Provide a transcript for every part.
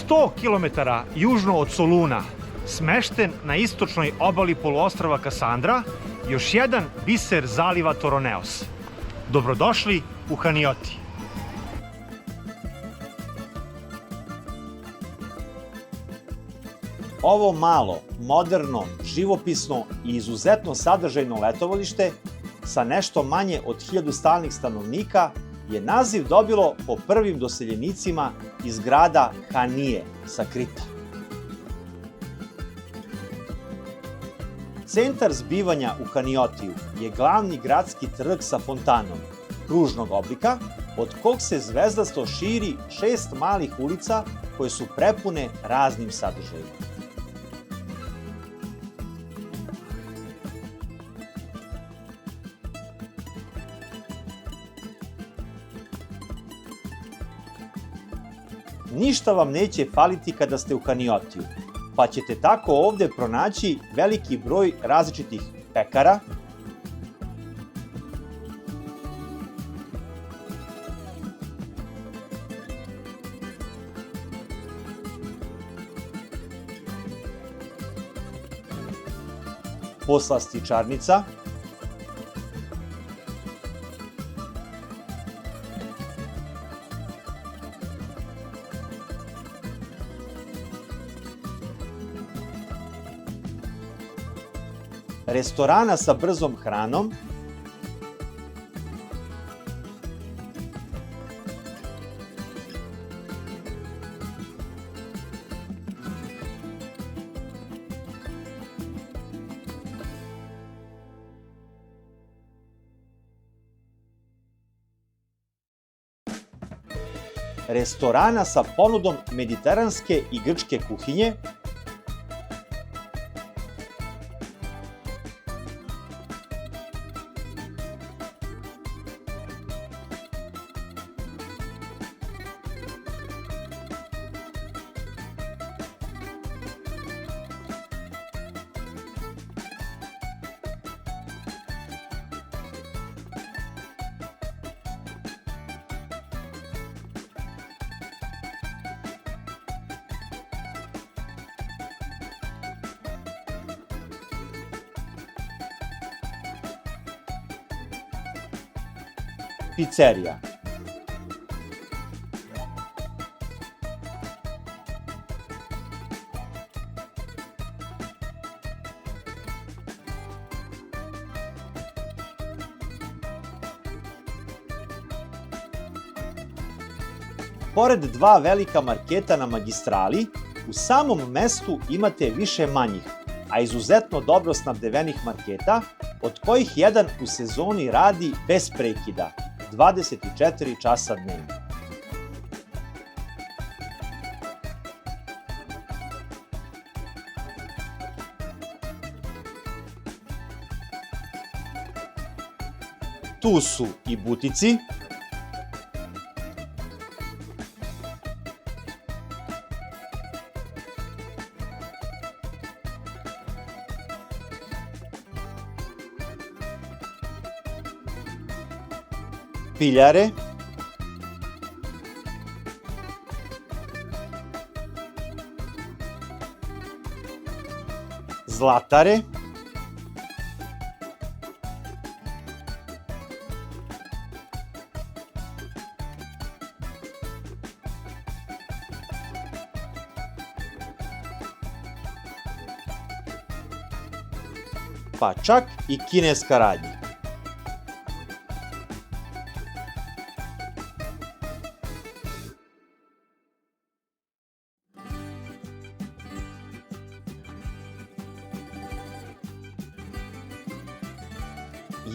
100 km južno od Soluna, smešten na istočnoj obali poluostrva Kasandra, još jedan biser zaliva Toroneos. Dobrodošli u Hanioti. Ovo malo, moderno, živopisno i izuzetno sadržajno letovalište sa nešto manje od 1000 stalnih stanovnika je naziv dobilo po prvim doseljenicima iz grada Hanije sa Krita. Centar zbivanja u Haniotiju je glavni gradski trg sa fontanom, kružnog oblika, od kog se zvezdasto širi 6 malih ulica koje su prepune raznim sadržajima. Ništa vam neće faliti kada ste u Haniotiju, pa ćete tako ovde pronaći veliki broj različitih pekara, poslastičarnica, restorana sa brzom hranom, restorana sa ponudom mediteranske i grčke kuhinje, pizzerija. Pored dva velika marketa na magistrali, u samom mestu imate više manjih, a izuzetno dobro snabdevenih marketa, od kojih jedan u sezoni radi bez prekida, 24 časa dnevno. Tu su i butici, piljare, zlatare, pa čak i kineska radnja.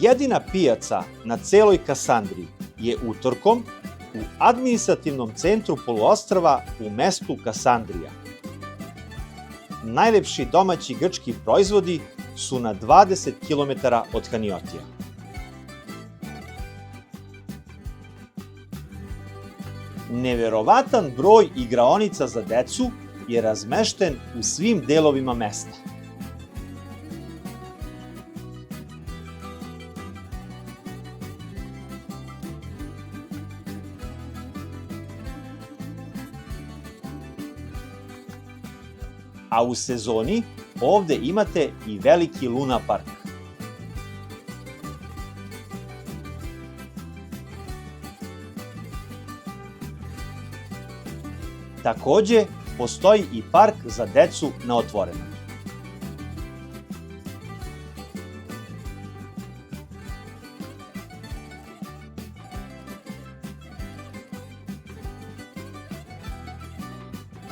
Jedina pijaca na celoj Kasandri je utorkom u administrativnom centru poluostrva u mestu Kasandrija. Najlepši domaći grčki proizvodi su na 20 km od Haniotija. Neverovatan broj igraonica za decu je razmešten u svim delovima mesta. a u sezoni ovde imate i veliki Luna park. Takođe, postoji i park za decu na otvorenom.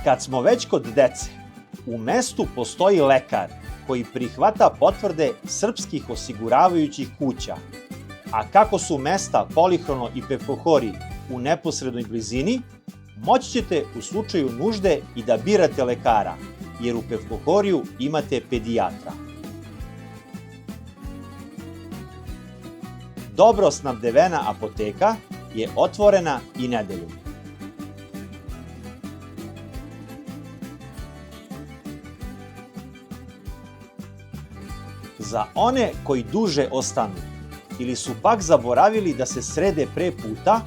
Kad smo već kod dece, u mestu postoji lekar koji prihvata potvrde srpskih osiguravajućih kuća, a kako su mesta Polihrono i Pefkohori u neposrednoj blizini, moći ćete u slučaju nužde i da birate lekara, jer u Pefkohoriju imate pedijatra. Dobro snabdevena apoteka je otvorena i nedeljom. Za one koji duže ostanu ili su pak zaboravili da se srede pre puta,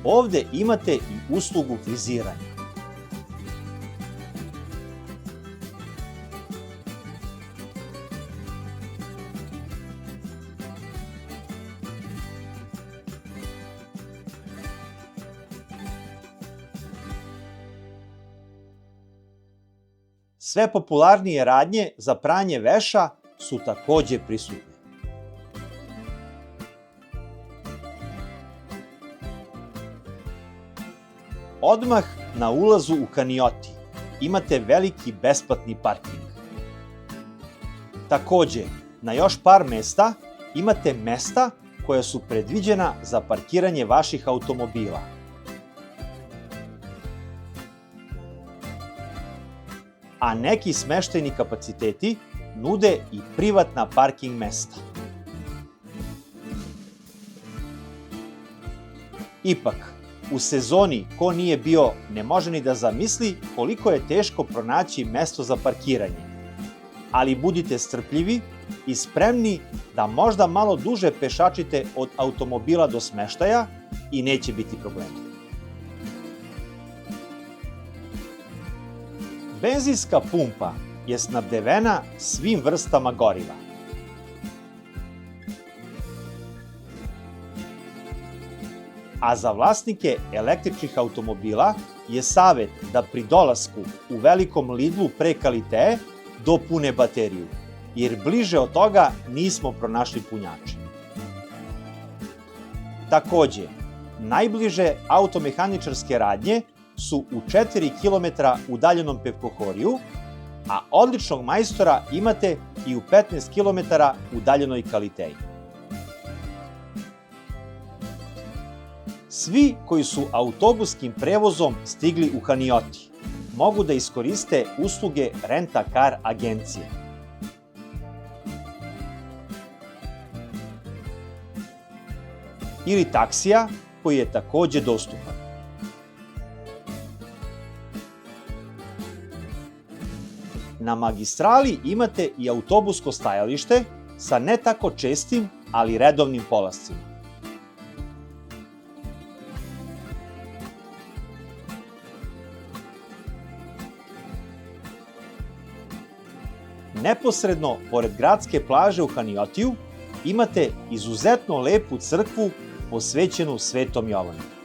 ovde imate i uslugu friziranja. Sve popularnije radnje za pranje veša su takođe prisutne. Odmah na ulazu u Kanioti imate veliki besplatni parking. Takođe, na još par mesta imate mesta koja su predviđena za parkiranje vaših automobila. A neki smeštajni kapaciteti nude i privatna parking mesta. Ipak, u sezoni ko nije bio ne može ni da zamisli koliko je teško pronaći mesto za parkiranje. Ali budite strpljivi i spremni da možda malo duže pešačite od automobila do smeštaja i neće biti problema. Benzinska pumpa je snabdevena svim vrstama goriva. A za vlasnike električnih automobila je savet da pri dolasku u velikom Lidlu pre Kalitee dopune bateriju, jer bliže od toga nismo pronašli punjače. Takođe, najbliže automehaničarske radnje su u 4 km udaljenom Pefkohoriju, a odličnog majstora imate i u 15 km udaljenoj Kaliteji. Svi koji su autobuskim prevozom stigli u Kanioti mogu da iskoriste usluge rent-a-car agencije. Ili taksija koji je takođe dostupan. Na magistrali imate i autobusko stajalište sa ne tako čestim, ali redovnim polascima. Neposredno pored gradske plaže u Kaniotiju imate izuzetno lepu crkvu posvećenu Svetom Jovanu.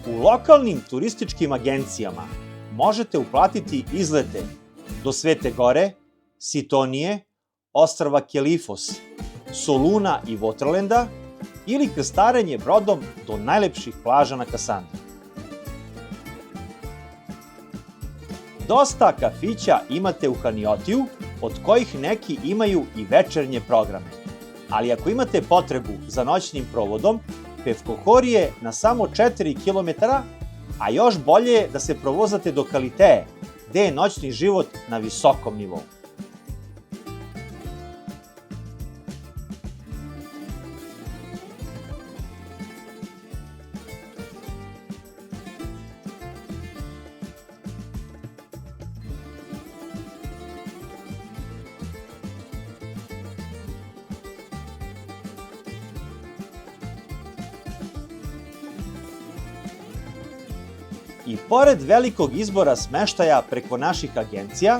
U lokalnim turističkim agencijama možete uplatiti izlete do Svete Gore, Sitonije, ostrva Kelifos, Soluna i Waterlanda ili krstarenje brodom do najlepših plaža na Kasandri. Dosta kafića imate u Kaniotiju, od kojih neki imaju i večernje programe. Ali ako imate potrebu za noćnim provodom, Pevkohorije na samo 4 km, a još bolje je da se provozate do Kaliteje, gde je noćni život na visokom nivou. I pored velikog izbora smeštaja preko naših agencija,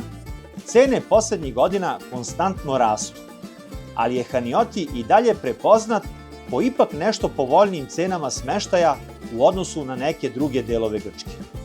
cene poslednjih godina konstantno rastu, ali je Hanioti i dalje prepoznat po ipak nešto povoljnijim cenama smeštaja u odnosu na neke druge delove Grčke.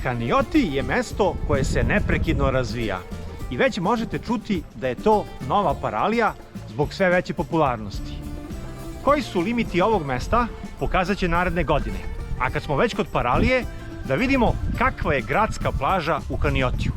Hanioti je mesto koje se neprekidno razvija i već možete čuti da je to nova paralija zbog sve veće popularnosti. Koji su limiti ovog mesta pokazat će naredne godine, a kad smo već kod paralije, da vidimo kakva je gradska plaža u Haniotiju.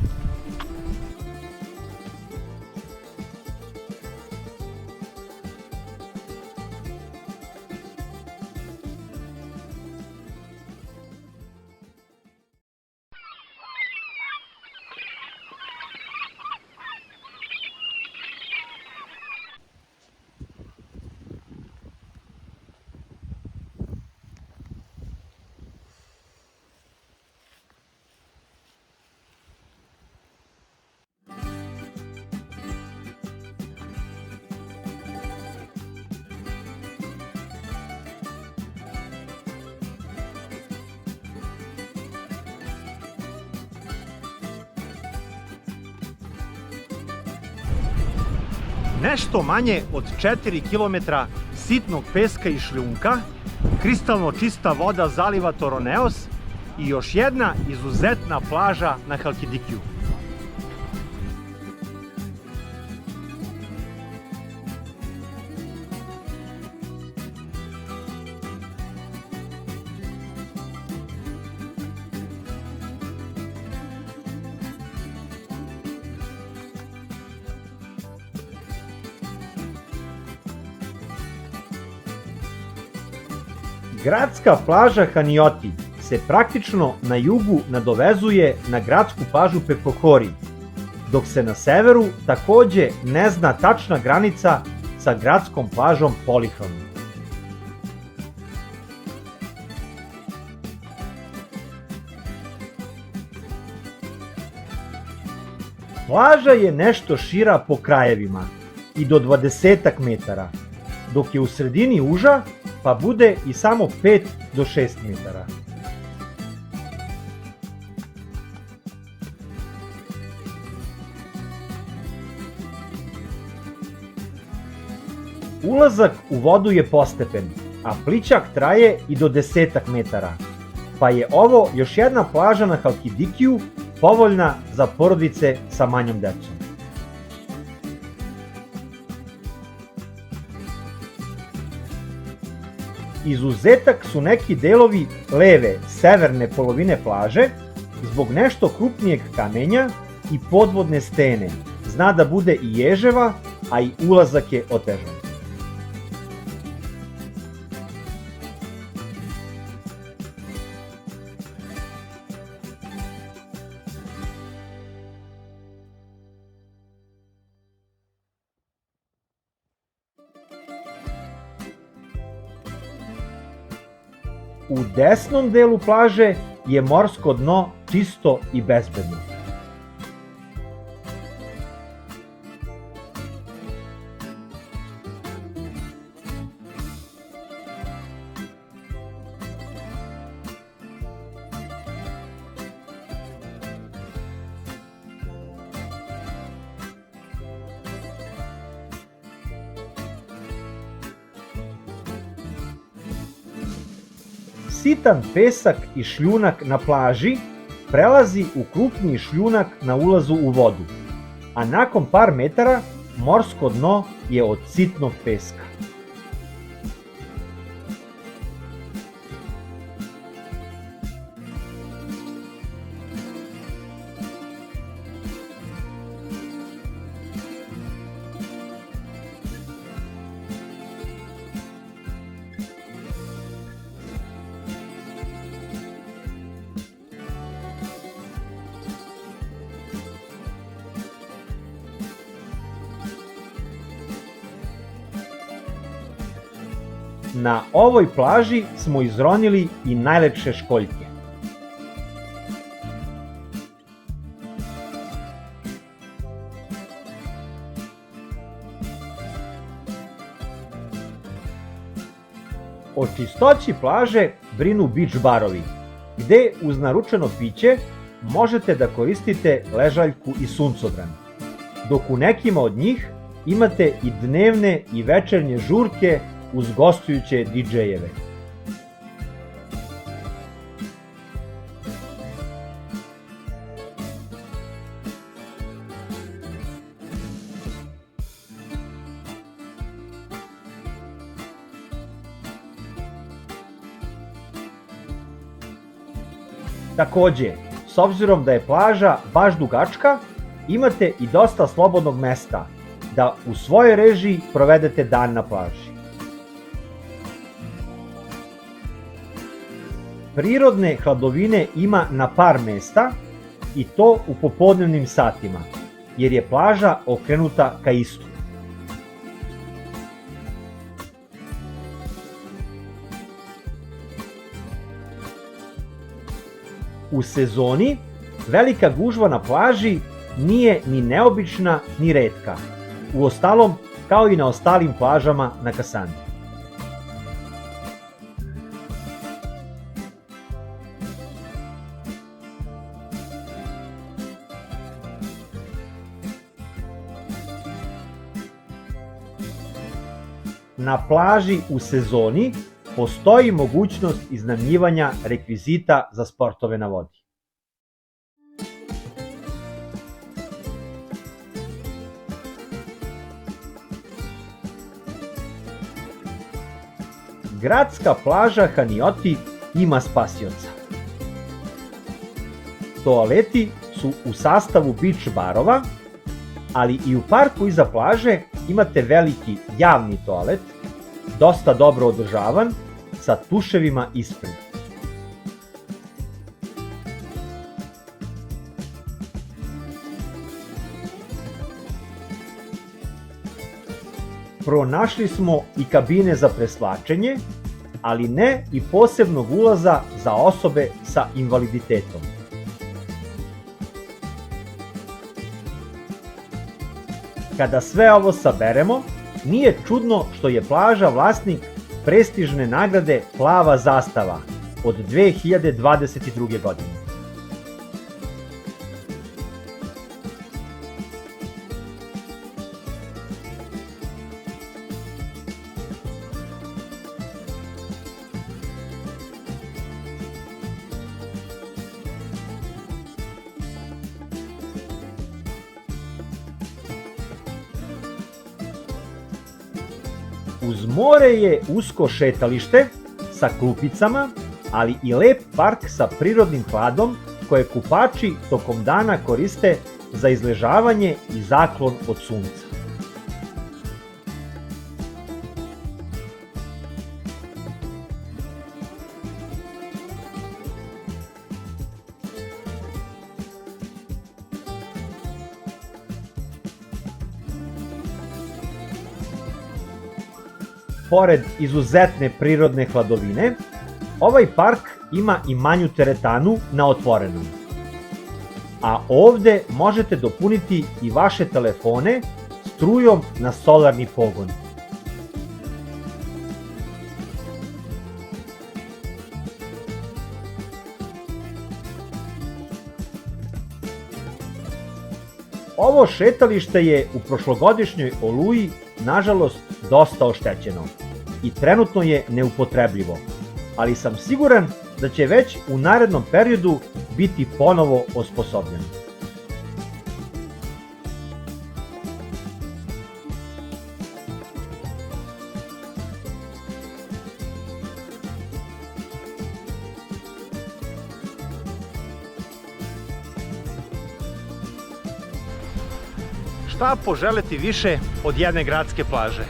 Nešto manje od 4 km sitnog peska i šljunka, kristalno čista voda zaliva Toroneos i još jedna izuzetna plaža na Halkidikiju. Gradska plaža Hanioti se praktično na jugu nadovezuje na gradsku plažu Pevkohori, dok se na severu takođe ne zna tačna granica sa gradskom plažom Polihron. Plaža je nešto šira po krajevima i do 20 metara, dok je u sredini uža pa bude i samo 5 do 6 metara. Ulazak u vodu je postepen, a plićak traje i do 10 metara, pa je ovo još jedna plaža na Halkidikiju povoljna za porodice sa manjom decom. Izuzetak su neki delovi leve, severne polovine plaže zbog nešto krupnijeg kamenja i podvodne stene. Zna da bude i ježeva, a i ulazak je otežan. U desnom delu plaže je morsko dno čisto i bezbedno. sitan pesak i šljunak na plaži prelazi u krupniji šljunak na ulazu u vodu, a nakon par metara morsko dno je od sitnog peska. Na ovoj plaži smo izronili i najlepše školjke. O čistoći plaže brinu beach barovi, gde uz naručeno piće možete da koristite ležaljku i suncobran, dok u nekima od njih imate i dnevne i večernje žurke uz gostujuće DJ-eve. Takođe, s obzirom da je plaža baš dugačka, imate i dosta slobodnog mesta da u svojoj režiji provedete dan na plaži. Prirodne hladovine ima na par mesta i to u popodnevnim satima, jer je plaža okrenuta ka istu. U sezoni velika gužva na plaži nije ni neobična ni retka, uostalom kao i na ostalim plažama na Kasandri. Na plaži u sezoni postoji mogućnost iznajmljivanja rekvizita za sportove na vodi. Gradska plaža Hanioti ima spasioca. Toaleti su u sastavu beach barova, ali i u parku iza plaže imate veliki javni toalet, dosta dobro održavan, sa tuševima ispred. Pronašli smo i kabine za preslačenje, ali ne i posebnog ulaza za osobe sa invaliditetom. Kada sve ovo saberemo, nije čudno što je plaža vlasnik prestižne nagrade Plava zastava od 2022. godine. Uz more je usko šetalište sa klupicama, ali i lep park sa prirodnim hladom koje kupači tokom dana koriste za izležavanje i zaklon od sunca. Pored izuzetne prirodne hladovine, ovaj park ima i manju teretanu na otvorenom. A ovde možete dopuniti i vaše telefone strujom na solarni pogon. Ovo šetalište je u prošlogodišnjoj oluji nažalost dosta oštećeno i trenutno je neupotrebljivo, ali sam siguran da će već u narednom periodu biti ponovo osposobljeni. Šta poželeti više od jedne gradske plaže?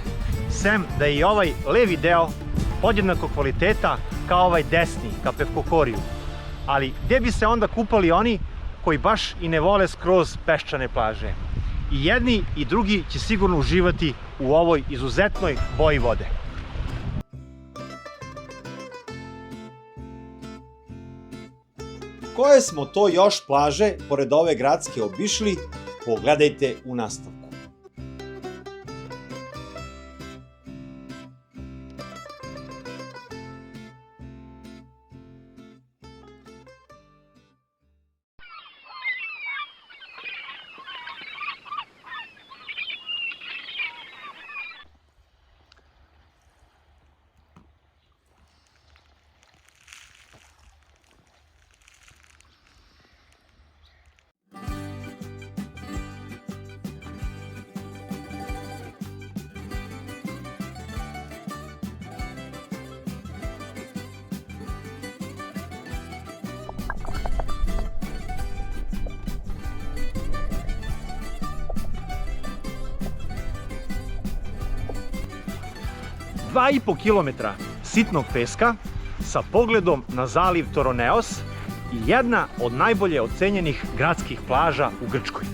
Sem da je i ovaj levi deo podjednako kvaliteta kao ovaj desni, ka Pevkokoriju. Ali gdje bi se onda kupali oni koji baš i ne vole skroz peščane plaže? I jedni i drugi će sigurno uživati u ovoj izuzetnoj boji vode. Koje smo to još plaže pored ove gradske obišli, pogledajte u nastavku. Dva i po kilometra sitnog peska sa pogledom na zaliv Toroneos i jedna od najbolje ocenjenih gradskih plaža u Grčkoj.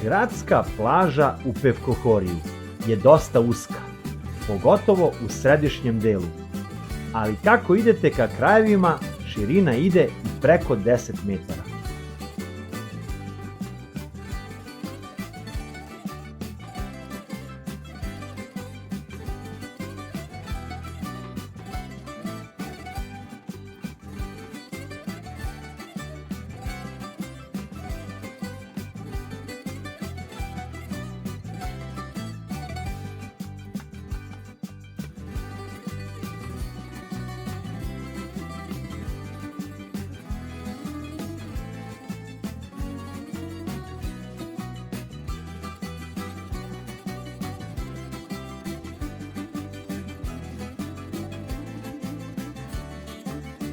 Gradska plaža u Pevkokoriju je dosta uska, pogotovo u središnjem delu. Ali kako idete ka krajevima, širina ide i preko 10 metara.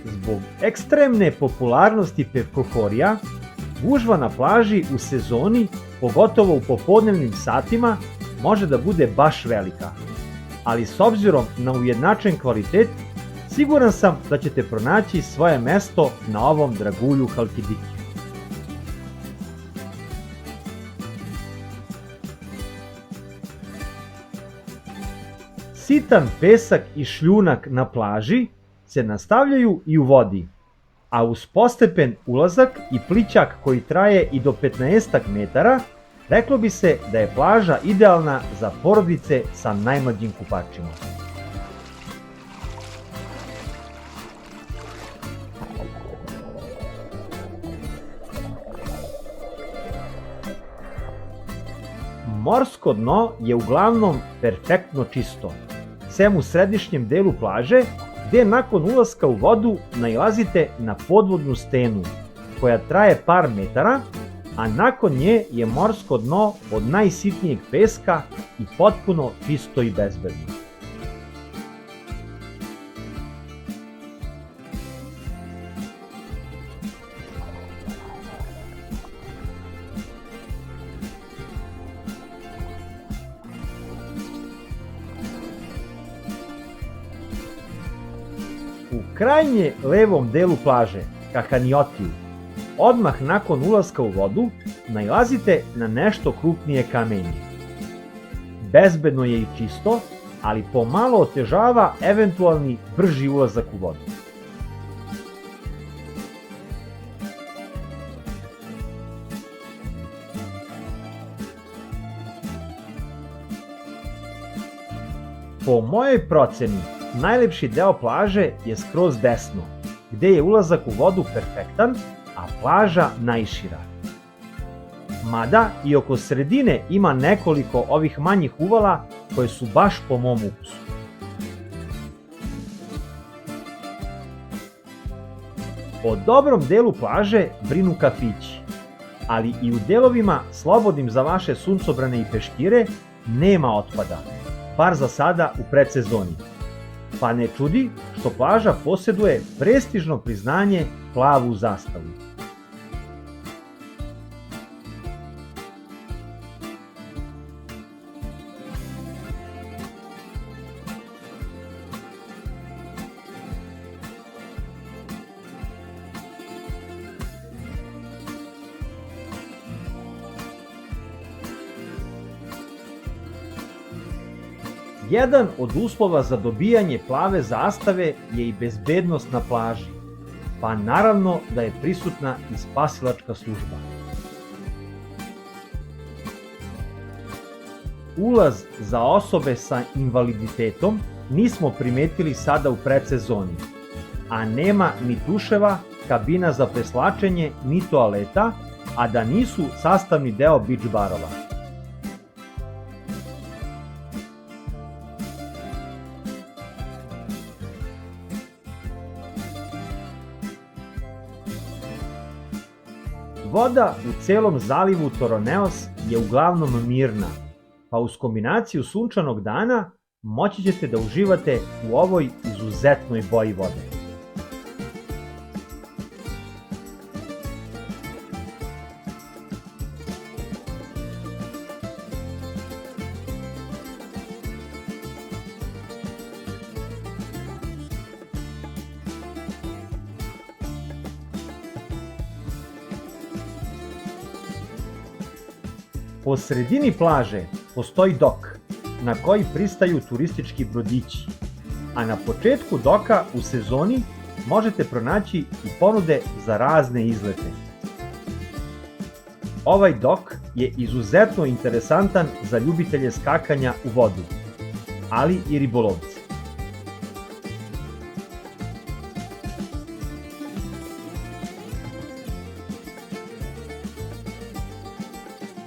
Zbog ekstremne popularnosti Pevkokorija, gužva na plaži u sezoni, pogotovo u popodnevnim satima, može da bude baš velika. Ali s obzirom na ujednačen kvalitet, siguran sam da ćete pronaći svoje mesto na ovom dragulju Halkidiki. Sitan pesak i šljunak na plaži se nastavljaju i u vodi, a uz postepen ulazak i plićak koji traje i do 15 metara, reklo bi se da je plaža idealna za porodice sa najmlađim kupačima. Morsko dno je uglavnom perfektno čisto, sem u središnjem delu plaže, gdje nakon ulaska u vodu nailazite na podvodnu stenu, koja traje par metara, a nakon nje je morsko dno od najsitnijeg peska i potpuno čisto i bezbedno. U krajnje levom delu plaže, ka Haniotiju, odmah nakon ulaska u vodu, nailazite na nešto krupnije kamenje. Bezbedno je i čisto, ali pomalo otežava eventualni brži ulazak u vodu. Po mojoj proceni, najlepši deo plaže je skroz desno, gde je ulazak u vodu perfektan, a plaža najšira. Mada i oko sredine ima nekoliko ovih manjih uvala koje su baš po mom ukusu. O dobrom delu plaže brinu kafići, ali i u delovima slobodnim za vaše suncobrane i peškire nema otpada, bar za sada u predsezoni. Pa ne čudi što plaža posjeduje prestižno priznanje plavu zastavu. Jedan od uslova za dobijanje plave zastave je i bezbednost na plaži, pa naravno da je prisutna i spasilačka služba. Ulaz za osobe sa invaliditetom nismo primetili sada u predsezoni, a nema ni duševa, kabina za preslačenje, ni toaleta, a da nisu sastavni deo beach barova. Voda u celom zalivu Toroneos je uglavnom mirna, pa uz kombinaciju sunčanog dana moći ćete da uživate u ovoj izuzetnoj boji vode. Po sredini plaže postoji dok na koji pristaju turistički brodići, a na početku doka u sezoni možete pronaći i ponude za razne izlete. Ovaj dok je izuzetno interesantan za ljubitelje skakanja u vodu, ali i ribolovce.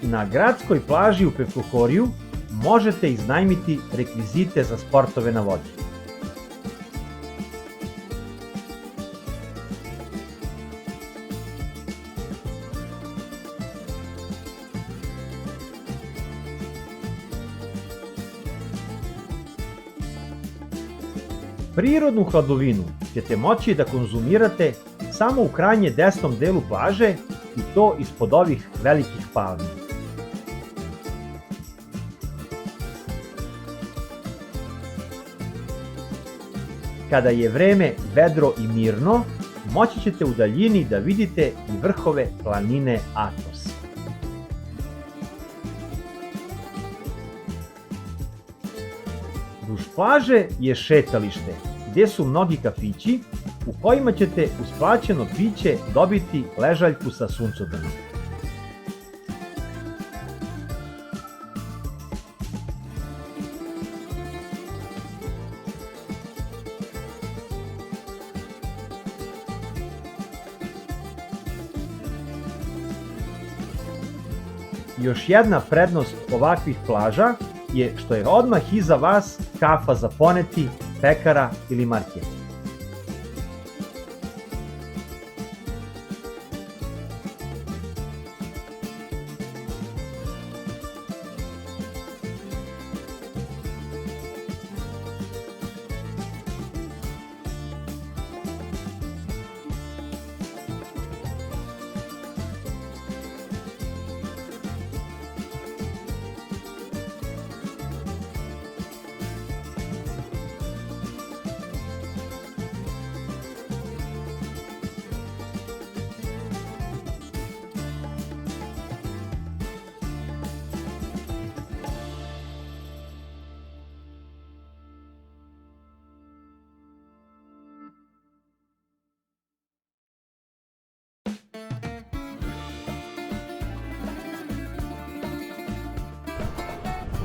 Na gradskoj plaži u Pefluhoriju možete iznajmiti rekvizite za sportove na vodi. Prirodnu hladovinu ćete moći da konzumirate samo u krajnje desnom delu plaže i to ispod ovih velikih palmi. Kada je vreme vedro i mirno, moći ćete u daljini da vidite i vrhove planine Atos. Duž plaže je šetalište, gdje su mnogi kafići u kojima ćete uz plaćeno piće dobiti ležaljku sa suncobranom. Još jedna prednost ovakvih plaža je što je odmah iza vas kafa za poneti, pekara ili market.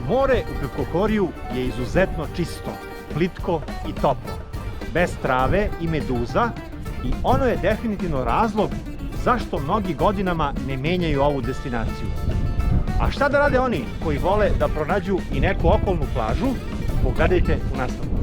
More u Pevkohoriju je izuzetno čisto, plitko i toplo, bez trave i meduza i ono je definitivno razlog zašto mnogi godinama ne menjaju ovu destinaciju. A šta da rade oni koji vole da pronađu i neku okolnu plažu? Pogledajte u nastavku.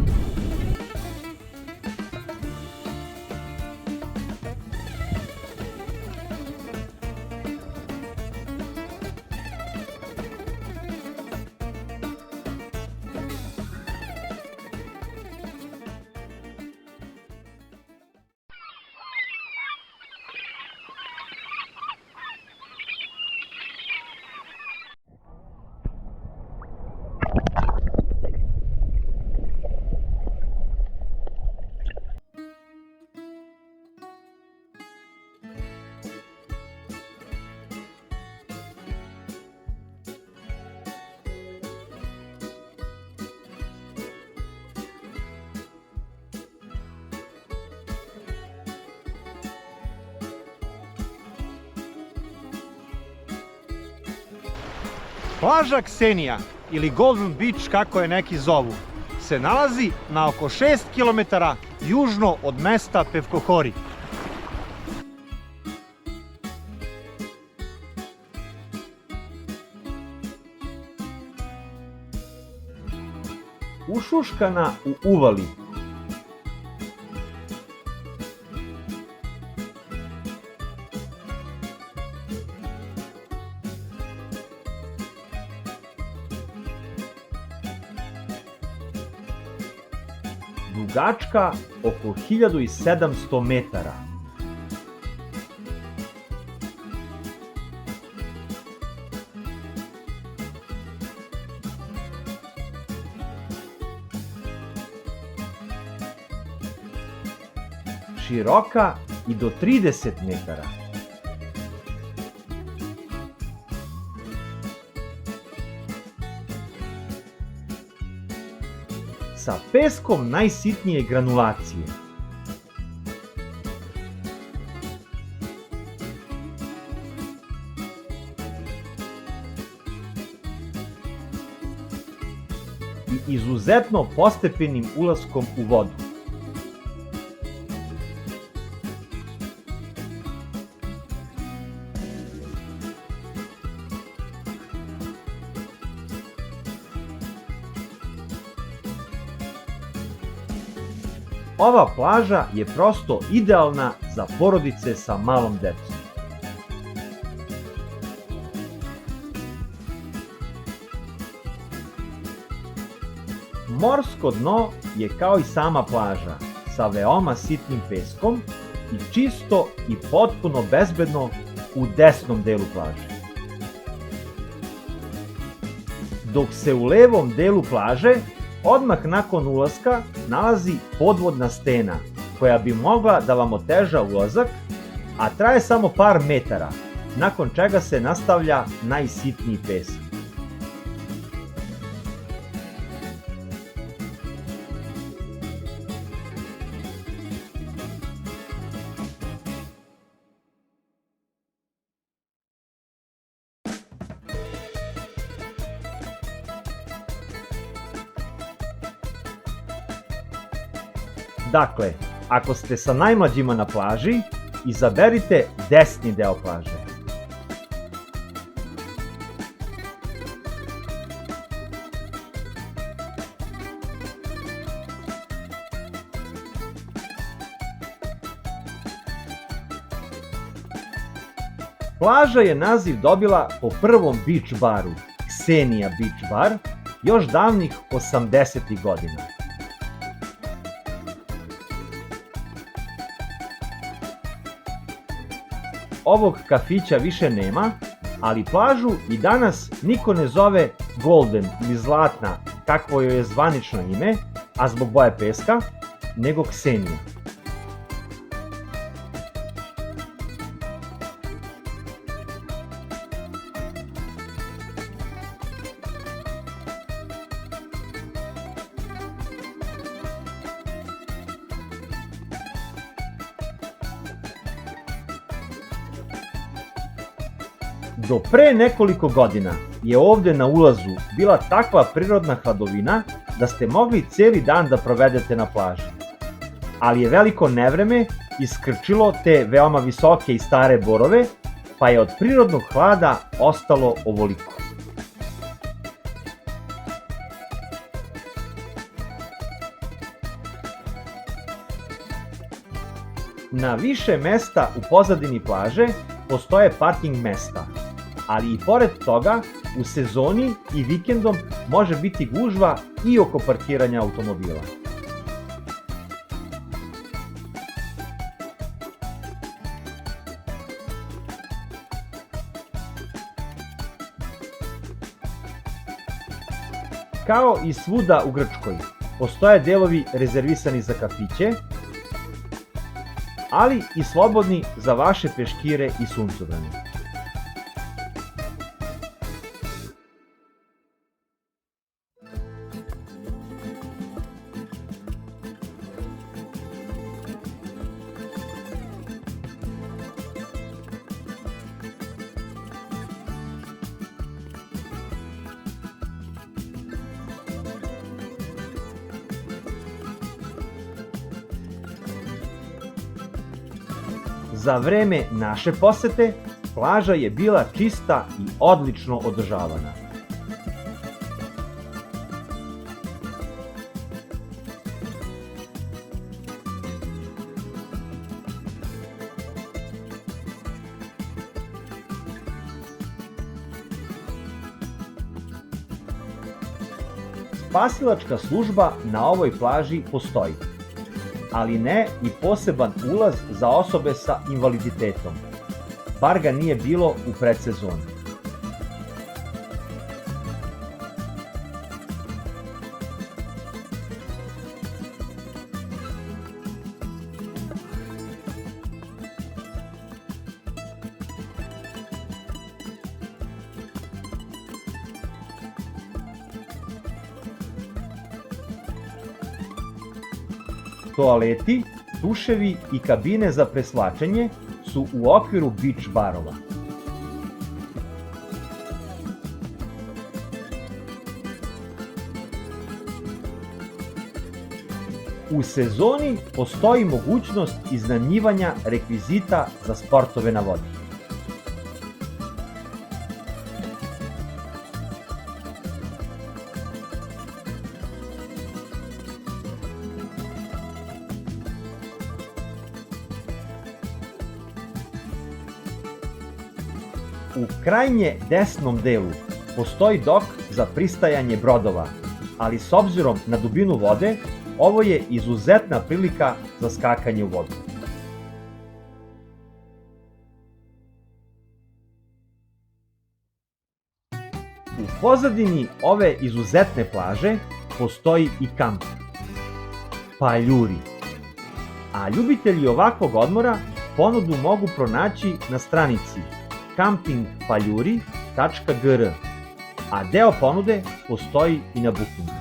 Plaža Ksenija ili Golden Beach kako je neki zovu se nalazi na oko 6 km južno od mesta Pevkohori. Ušuškana u uvali. Dugačka oko 1700 metara. Široka i do 30 metara. Sa peskom najsitnije granulacije. I izuzetno postepenim ulaskom u vodu. Ova plaža je prosto idealna za porodice sa malom decom. Morsko dno je kao i sama plaža, sa veoma sitnim peskom i čisto i potpuno bezbedno u desnom delu plaže. Dok se u levom delu plaže odmah nakon ulaska nalazi podvodna stena koja bi mogla da vam oteža ulazak, a traje samo par metara, nakon čega se nastavlja najsitniji pesak. Dakle, ako ste sa najmlađima na plaži, izaberite desni deo plaže. Plaža je naziv dobila po prvom beach baru, Ksenija Beach Bar, još davnih 80. godina. Ovog kafića više nema, ali plažu i danas niko ne zove Golden ili Zlatna, kakvo joj je zvanično ime, a zbog boje peska, nego Ksenija. Do pre nekoliko godina je ovde na ulazu bila takva prirodna hladovina da ste mogli cijeli dan da provedete na plaži. Ali je veliko nevreme iskrčilo te veoma visoke i stare borove, pa je od prirodnog hlada ostalo ovoliko. Na više mesta u pozadini plaže postoje parking mesta, ali i pored toga u sezoni i vikendom može biti gužva i oko parkiranja automobila. Kao i svuda u Grčkoj, postoje delovi rezervisani za kafiće, ali i slobodni za vaše peškire i suncobrane. Za vreme naše posete, plaža je bila čista i odlično održavana. Spasilačka služba na ovoj plaži postoji, ali ne i poseban ulaz za osobe sa invaliditetom. Bar ga nije bilo u predsezoni. Toaleti, duševi i kabine za preslačenje su u okviru beach barova. U sezoni postoji mogućnost iznajmljivanja rekvizita za sportove na vodi. U krajnje desnom delu postoji dok za pristajanje brodova, ali s obzirom na dubinu vode, ovo je izuzetna prilika za skakanje u vodu. U pozadini ove izuzetne plaže postoji i kamp Paljuri, a ljubitelji ovakvog odmora ponudu mogu pronaći na stranici campingpaljuri.gr, a deo ponude postoji i na Bookingu.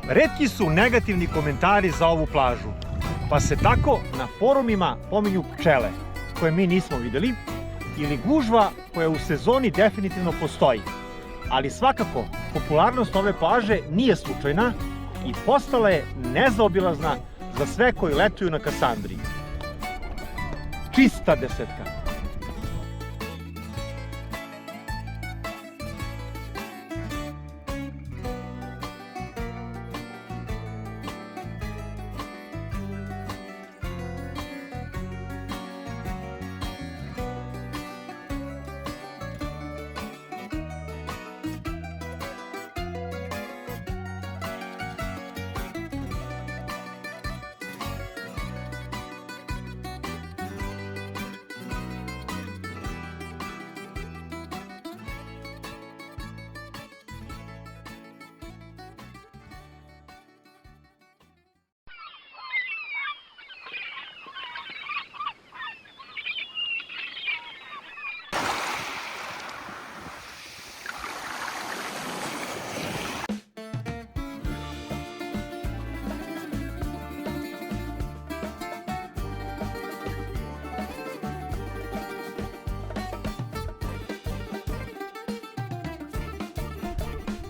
Retki su negativni komentari za ovu plažu, pa se tako na forumima pominju pčele, koje mi nismo videli, ili gužva koja u sezoni definitivno postoji. Ali svakako, popularnost ove plaže nije slučajna i postala je nezaobilazna za sve koji letuju na Kasandri. Čista desetka.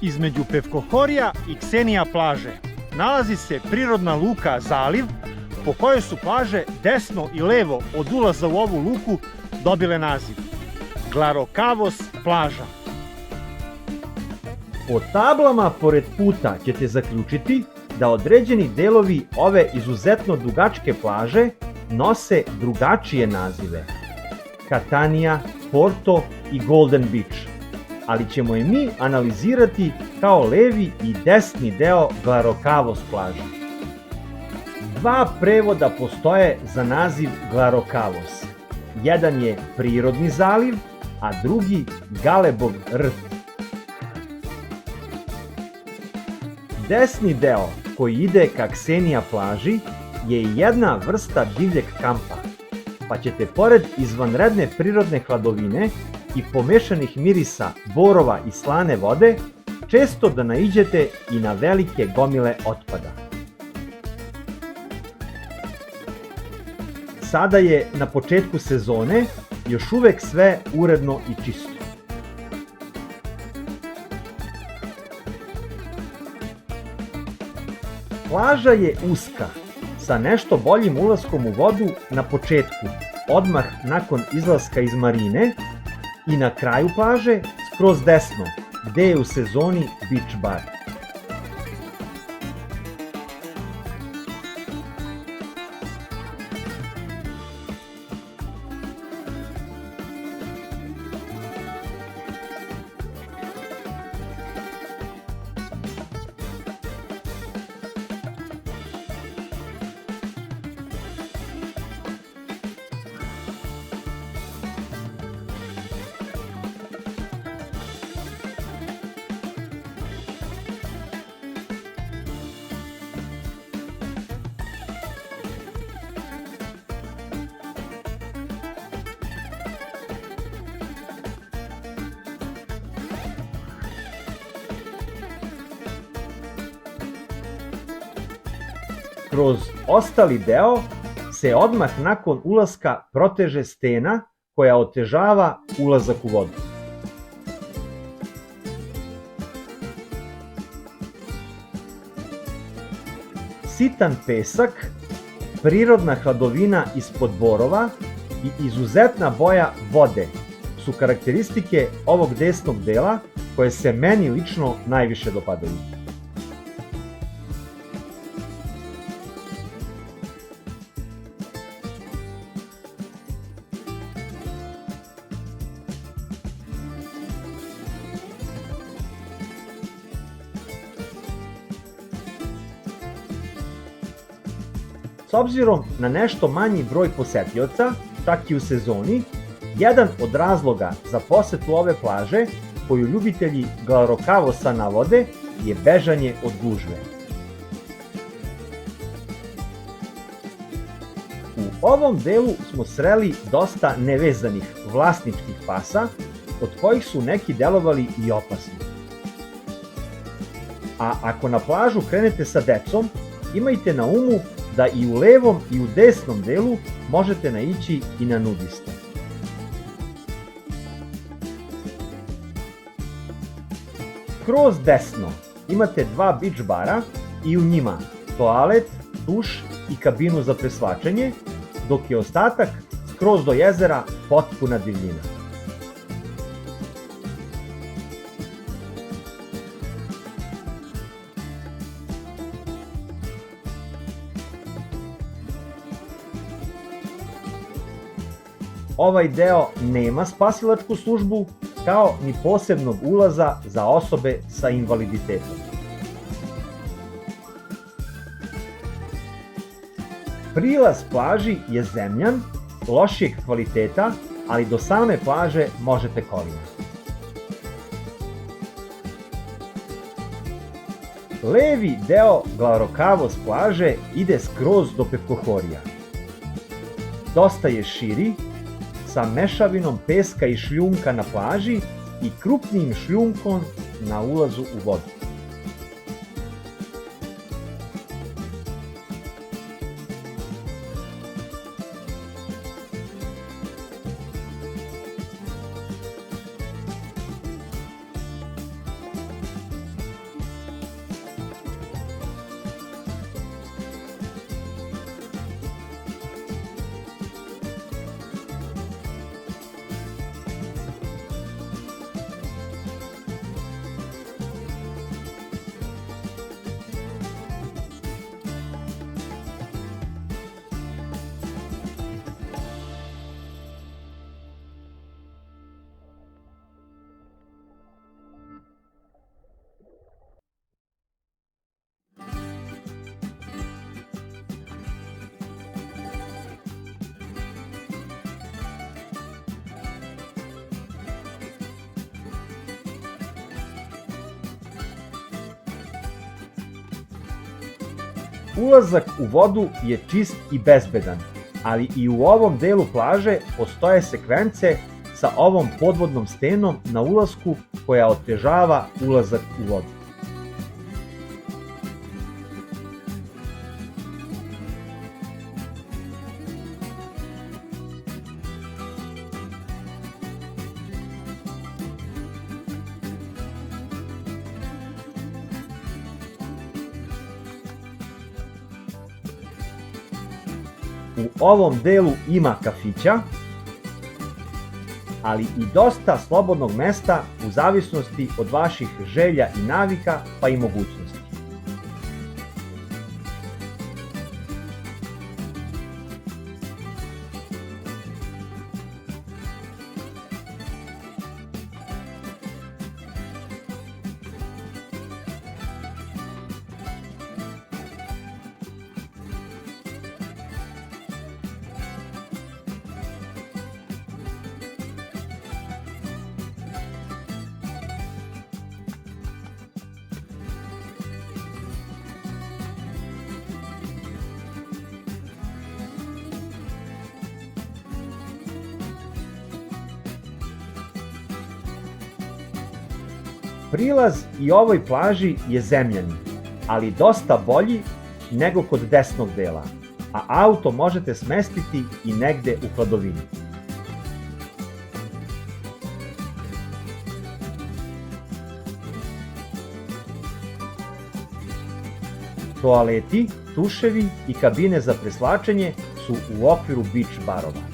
Između Pevkohorija i Ksenija plaže nalazi se prirodna luka Zaliv, po kojoj su plaže desno i levo od ulaza u ovu luku dobile naziv Glarokavos plaža. Po tablama pored puta ćete zaključiti da određeni delovi ove izuzetno dugačke plaže nose drugačije nazive. Katanija, Porto i Golden Beach, ali ćemo je mi analizirati kao levi i desni deo Glarokavos plaže. Dva prevoda postoje za naziv Glarokavos. Jedan je prirodni zaliv, a drugi Galebov rt. Desni deo koji ide ka Ksenija plaži je jedna vrsta divljeg kampa, pa ćete pored izvanredne prirodne hladovine i pomešanih mirisa borova i slane vode često da naiđete i na velike gomile otpada. Sada je na početku sezone još uvek sve uredno i čisto. Plaža je uska, sa nešto boljim ulaskom u vodu na početku, odmah nakon izlaska iz marine, i na kraju plaže skroz desno, gde je u sezoni beach bar. Kroz ostali deo se odmah nakon ulaska proteže stena koja otežava ulazak u vodu. Sitan pesak, prirodna hladovina ispod borova i izuzetna boja vode su karakteristike ovog desnog dela koje se meni lično najviše dopadaju. S obzirom na nešto manji broj posetioca, čak i u sezoni, jedan od razloga za posetu ove plaže, koju ljubitelji Glarokavosa navode, je bežanje od gužve. U ovom delu smo sreli dosta nevezanih vlasničkih pasa, od kojih su neki delovali i opasni. A ako na plažu krenete sa decom, imajte na umu da i u levom i u desnom delu možete naići i na nudiste. Kroz desno imate dva beach bara i u njima toalet, duš i kabinu za presvlačenje, dok je ostatak skroz do jezera potpuna divljina. Ovaj deo nema spasilačku službu, kao ni posebnog ulaza za osobe sa invaliditetom. Prilaz plaži je zemljan, lošijeg kvaliteta, ali do same plaže možete kolima. Levi deo Glarokavos plaže ide skroz do Pevkohorija. Dosta je širi, sa mešavinom peska i šljunka na plaži i krupnijim šljunkom na ulazu u vodu. Ulazak u vodu je čist i bezbedan, ali i u ovom delu plaže postoje sekvence sa ovom podvodnom stenom na ulasku koja otežava ulazak u vodu. U ovom delu ima kafića, ali i dosta slobodnog mesta u zavisnosti od vaših želja i navika, pa i mogućnosti. Prilaz i ovoj plaži je zemljani, ali dosta bolji nego kod desnog dela, a auto možete smestiti i negde u hladovini. Toaleti, tuševi i kabine za preslačenje su u okviru beach barova.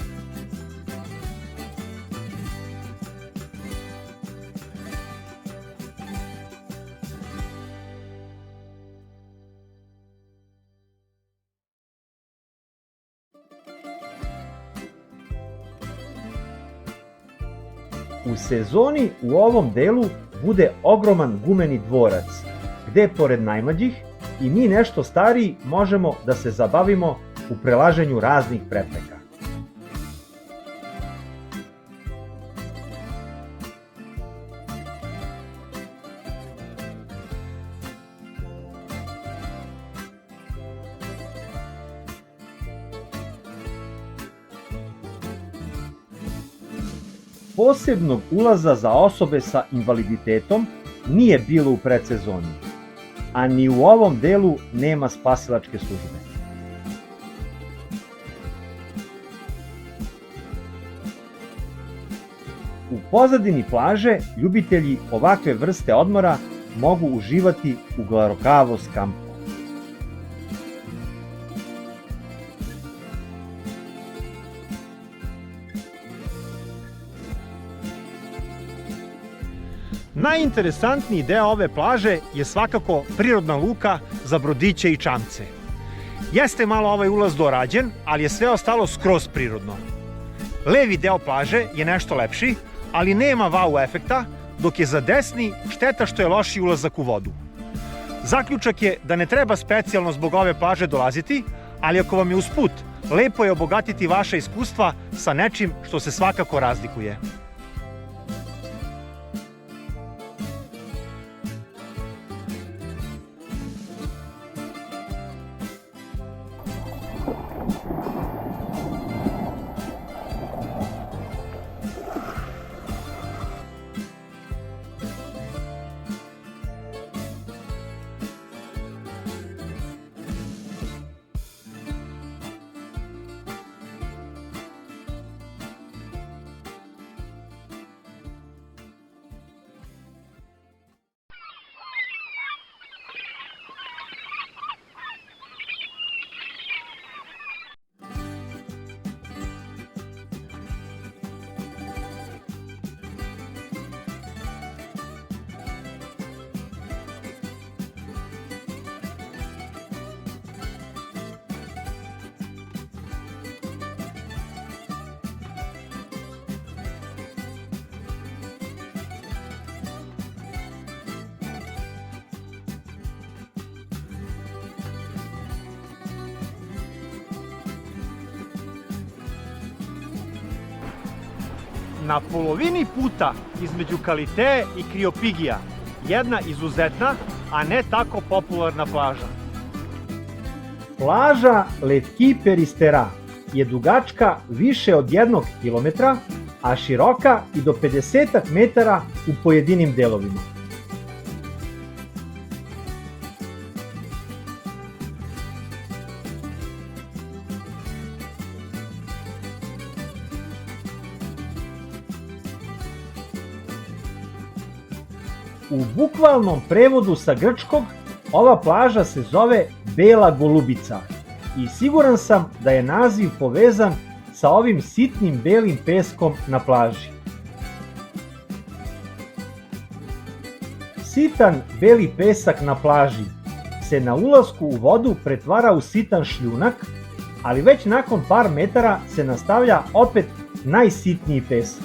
U sezoni u ovom delu bude ogroman gumeni dvorac, gde pored najmlađih i mi nešto stariji možemo da se zabavimo u prelaženju raznih prepreka. Posebnog ulaza za osobe sa invaliditetom nije bilo u predsezoni, a ni u ovom delu nema spasilačke službe. U pozadini plaže ljubitelji ovakve vrste odmora mogu uživati u Glarokavos kampu. Najinteresantniji deo ove plaže je svakako prirodna luka za brodiće i čamce. Jeste malo ovaj ulaz dorađen, ali je sve ostalo skroz prirodno. Levi deo plaže je nešto lepši, ali nema wow efekta, dok je za desni šteta što je loši ulazak u vodu. Zaključak je da ne treba specijalno zbog ove plaže dolaziti, ali ako vam je usput, lepo je obogatiti vaša iskustva sa nečim što se svakako razlikuje. Na polovini puta između Kalitee i Kriopigija, jedna izuzetna, a ne tako popularna plaža. Plaža Letki Peristera je dugačka više od 1 km, a široka i do 50 metara u pojedinim delovima. U bukvalnom prevodu sa grčkog, ova plaža se zove Bela Golubica i siguran sam da je naziv povezan sa ovim sitnim belim peskom na plaži. Sitan beli pesak na plaži se na ulasku u vodu pretvara u sitan šljunak, ali već nakon par metara se nastavlja opet najsitniji pesak.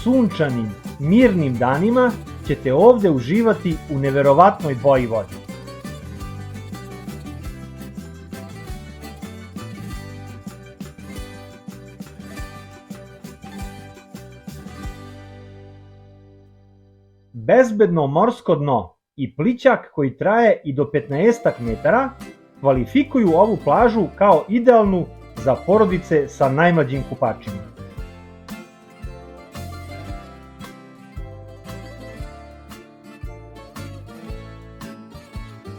Sunčanim, mirnim danima ćete ovde uživati u neverovatnoj boji vode. Bezbedno morsko dno i plićak koji traje i do 15 metara kvalifikuju ovu plažu kao idealnu za porodice sa najmlađim kupačima.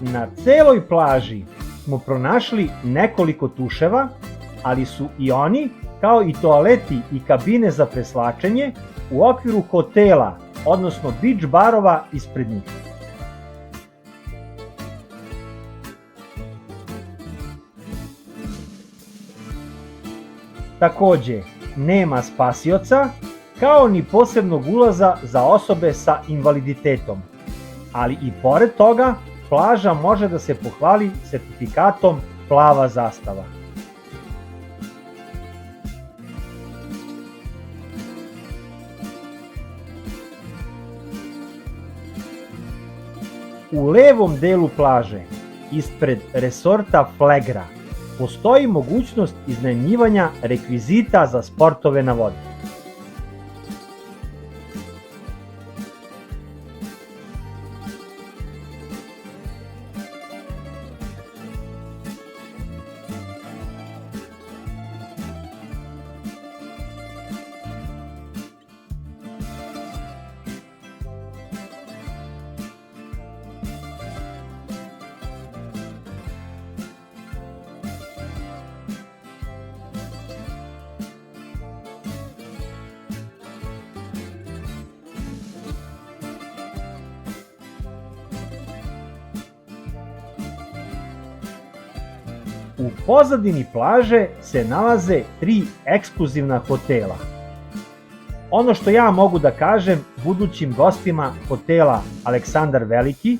Na celoj plaži smo pronašli nekoliko tuševa, ali su i oni, kao i toaleti i kabine za preslačenje, u okviru hotela, odnosno beach barova ispred njih. Takođe, nema spasioca, kao ni posebnog ulaza za osobe sa invaliditetom, ali i pored toga, plaža može da se pohvali sertifikatom Plava zastava. U levom delu plaže, ispred resorta Flegra, postoji mogućnost iznajmljivanja rekvizita za sportove na vodi. U pozadini plaže se nalaze 3 ekskluzivna hotela. Ono što ja mogu da kažem budućim gostima hotela Aleksandar Veliki,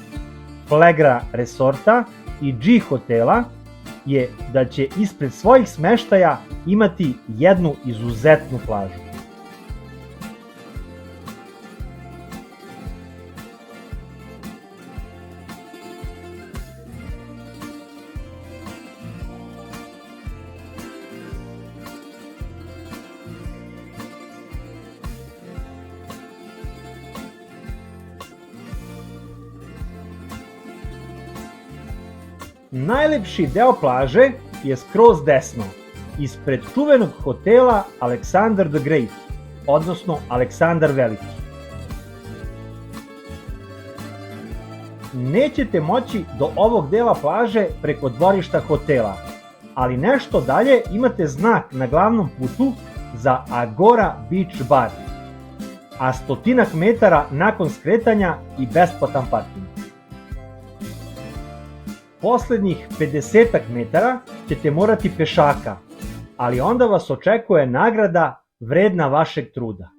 Flegra Resorta i G hotela je da će ispred svojih smeštaja imati jednu izuzetnu plažu. Najlepši deo plaže je skroz desno, ispred čuvenog hotela Alexander the Great, odnosno Aleksandar Veliki. Nećete moći do ovog dela plaže preko dvorišta hotela, ali nešto dalje imate znak na glavnom putu za Agora Beach Bar, a 100 metara nakon skretanja i besplatan parking. Poslednjih 50 metara ćete morati pešaka, ali onda vas očekuje nagrada vredna vašeg truda.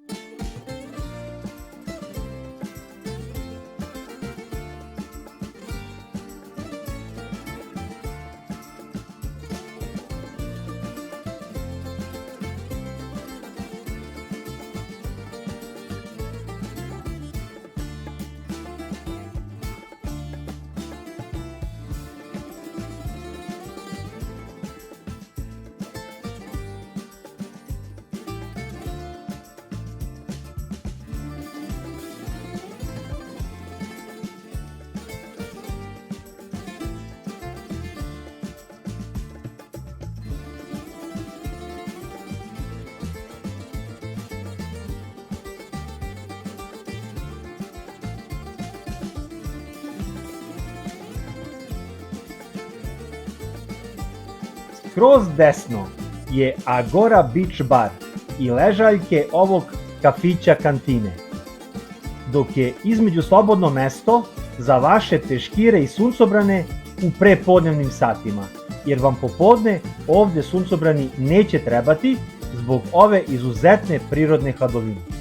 skroz desno je Agora Beach Bar i ležaljke ovog kafića kantine, dok je između slobodno mesto za vaše peškire i suncobrane u prepodnevnim satima, jer vam popodne ovde suncobrani neće trebati zbog ove izuzetne prirodne hladovine.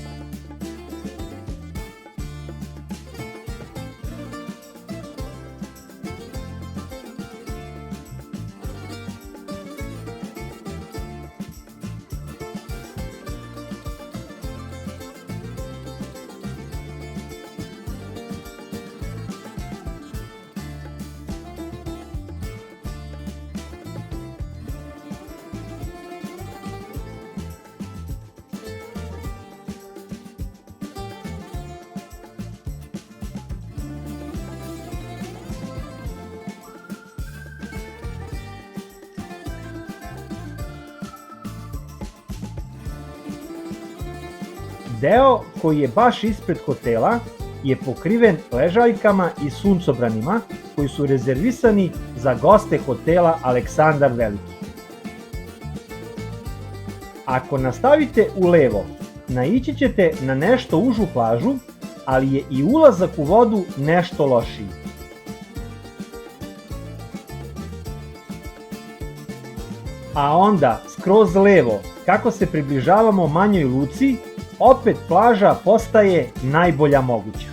Deo koji je baš ispred hotela je pokriven ležaljkama i suncobranima koji su rezervisani za goste hotela Aleksandar Veliki. Ako nastavite u levo, naići ćete na nešto užu plažu, ali je i ulazak u vodu nešto lošiji. A onda, skroz levo, kako se približavamo manjoj luci, opet plaža postaje najbolja moguća.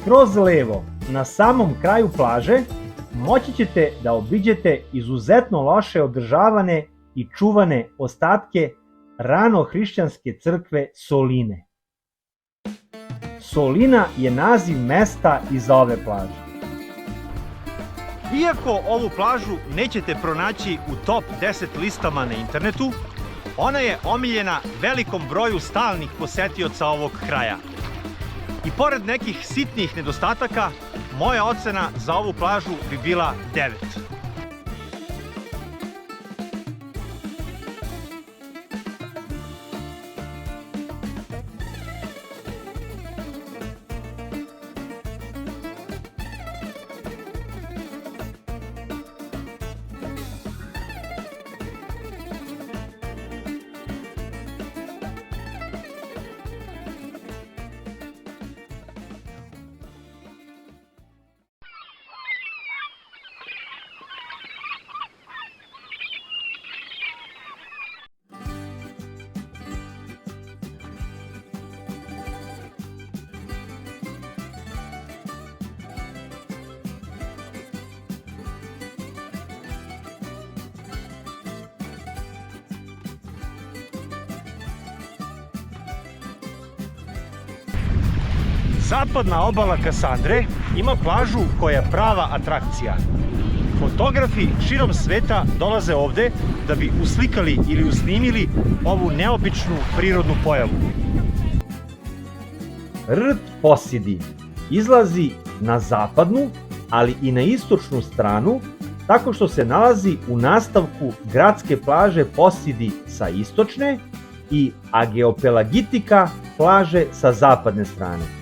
Skroz levo, na samom kraju plaže, moći ćete da obiđete izuzetno loše održavane i čuvane ostatke ranohrišćanske crkve Soline. Solina je naziv mesta iza ove plaže. Iako ovu plažu nećete pronaći u top 10 listama na internetu, ona je omiljena velikom broju stalnih posetioca ovog kraja. I pored nekih sitnih nedostataka, moja ocena za ovu plažu bi bila 9. Zapadna obala Kasandre ima plažu koja je prava atrakcija. Fotografi širom sveta dolaze ovde da bi uslikali ili usnimili ovu neobičnu prirodnu pojavu. Rt Posidi izlazi na zapadnu, ali i na istočnu stranu, tako što se nalazi u nastavku gradske plaže Posidi sa istočne i Ageopelagitika plaže sa zapadne strane.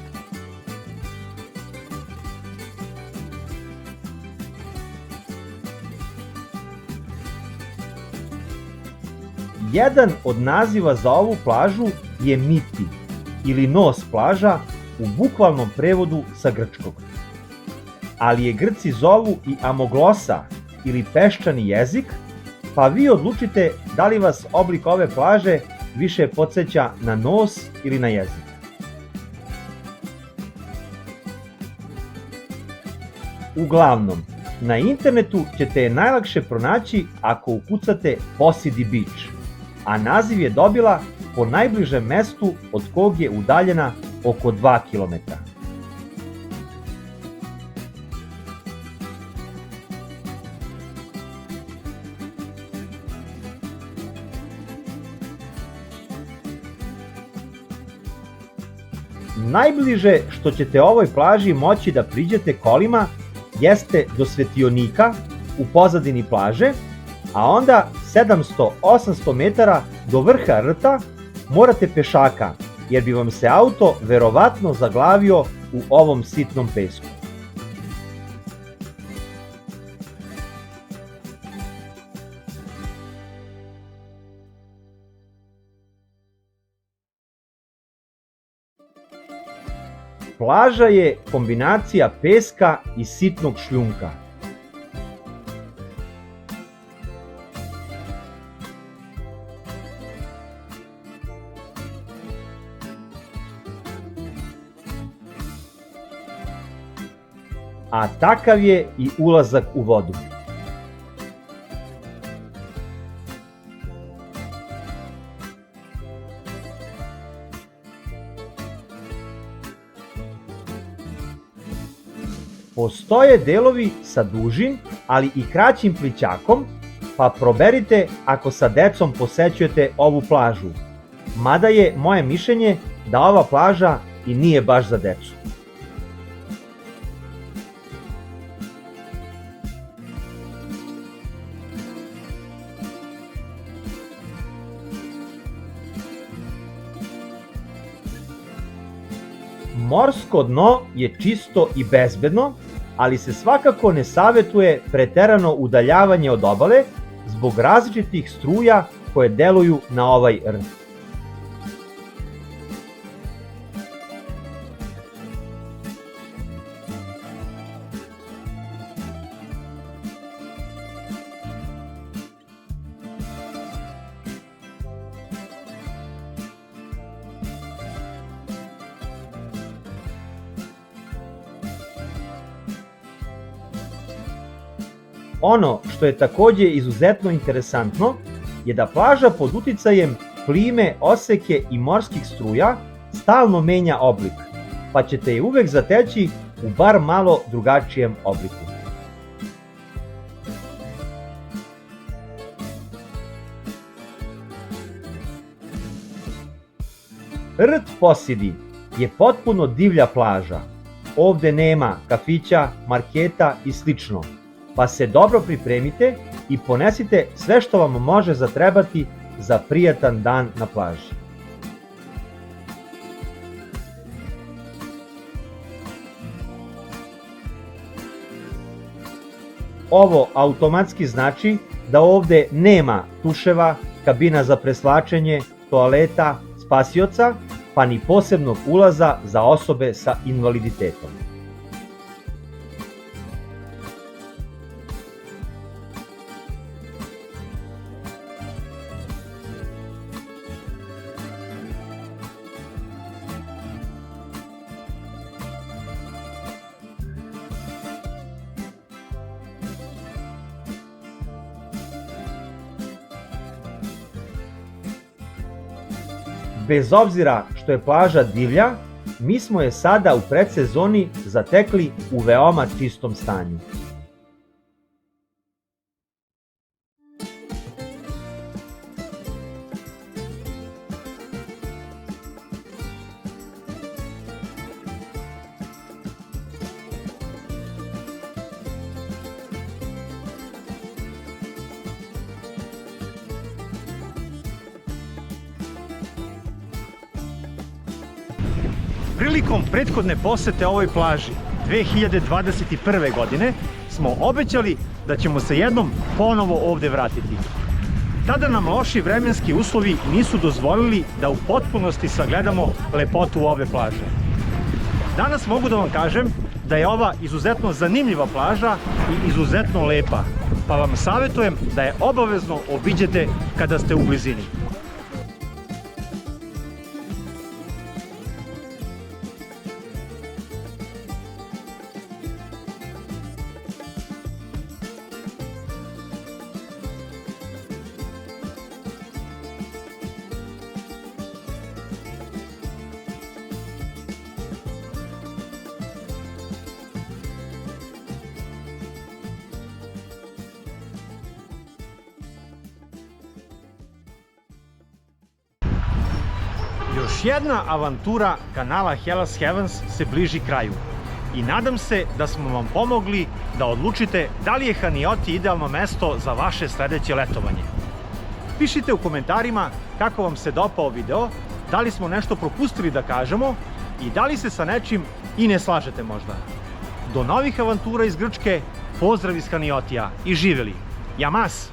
Jedan od naziva za ovu plažu je Miti ili nos plaža u bukvalnom prevodu sa grčkog. Ali je Grci zovu i amoglosa ili peščani jezik, pa vi odlučite da li vas oblik ove plaže više podsjeća na nos ili na jezik. Uglavnom, na internetu ćete je najlakše pronaći ako ukucate Posidi Beach, a naziv je dobila po najbližem mestu od kog je udaljena oko 2 km. Najbliže što ćete ovoj plaži moći da priđete kolima jeste do svetionika u pozadini plaže, a onda 700-800 metara do vrha rta morate pešaka, jer bi vam se auto verovatno zaglavio u ovom sitnom pesku. Plaža je kombinacija peska i sitnog šljunka. A takav je i ulazak u vodu. Postoje delovi sa dužim, ali i kraćim plićakom, pa proberite ako sa decom posećujete ovu plažu. Mada je moje mišljenje da ova plaža i nije baš za decu. Morsko dno je čisto i bezbedno, ali se svakako ne savetuje preterano udaljavanje od obale zbog različitih struja koje deluju na ovaj rt. Ono što je takođe izuzetno interesantno je da plaža pod uticajem plime, oseke i morskih struja stalno menja oblik, pa ćete je uvek zateći u bar malo drugačijem obliku. Rt Posidi je potpuno divlja plaža. Ovde nema kafića, marketa i slično, pa se dobro pripremite i ponesite sve što vam može zatrebati za prijatan dan na plaži. Ovo automatski znači da ovde nema tuševa, kabina za presvlačenje, toaleta, spasioca, pa ni posebnog ulaza za osobe sa invaliditetom. Bez obzira što je plaža divlja, mi smo je sada u predsezoni zatekli u veoma čistom stanju. Prilikom prethodne posete ovoj plaži 2021. godine smo obećali da ćemo se jednom ponovo ovde vratiti. Tada nam loši vremenski uslovi nisu dozvolili da u potpunosti sagledamo lepotu ove plaže. Danas mogu da vam kažem da je ova izuzetno zanimljiva plaža i izuzetno lepa, pa vam savjetujem da je obavezno obiđete kada ste u blizini. Još jedna avantura kanala Hellas Heavens se bliži kraju i nadam se da smo vam pomogli da odlučite da li je Hanioti idealno mesto za vaše sledeće letovanje. Pišite u komentarima kako vam se dopao video, da li smo nešto propustili da kažemo i da li se sa nečim i ne slažete možda. Do novih avantura iz Grčke, pozdrav iz Haniotija i živeli! Jamas!